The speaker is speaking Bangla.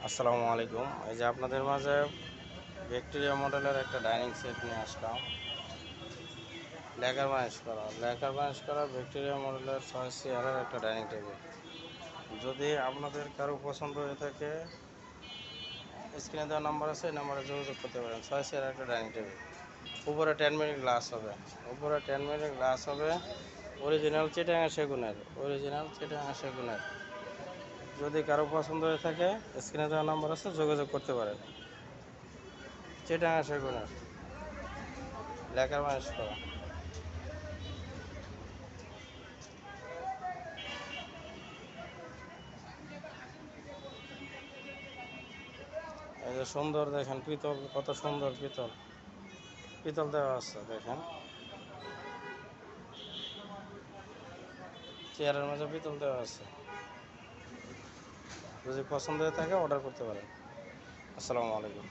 আসসালামু আলাইকুম। এই যে আপনাদের মাঝে ভিক্টোরিয়া মডেলের একটা ডাইনিং সেট নিয়ে আসলাম। লেকার বানিশ করা ভিক্টোরিয়া মডেলের 6 চেয়ারের একটা ডাইনিং টেবিল। যদি আপনাদের কারো পছন্দ হয়ে থাকে, স্ক্রিনে দেওয়া নাম্বার আছে, এই নাম্বারে যোগাযোগ করতে পারেন। 6 চেয়ারের একটা ডাইনিং টেবিল। উপরে 10 মিনিট গ্লাস হবে। অরিজিনাল চিটাগাং সেগুনের। যদি কারো পছন্দ হয়ে থাকে, স্ক্রিনে দেওয়া নাম্বার আছে, যোগাযোগ করতে পারেন। চিটাগাং সেগুনের লেকার বানিশ করা। এই যে সুন্দর দেখেন পিতল, কত সুন্দর পিতল পিতল দেওয়া আছে। দেখেন চেয়ারের মাঝে পিতল দেওয়া আছে। যদি পছন্দ হয়ে থাকে অর্ডার করতে পারেন। আসসালামু আলাইকুম।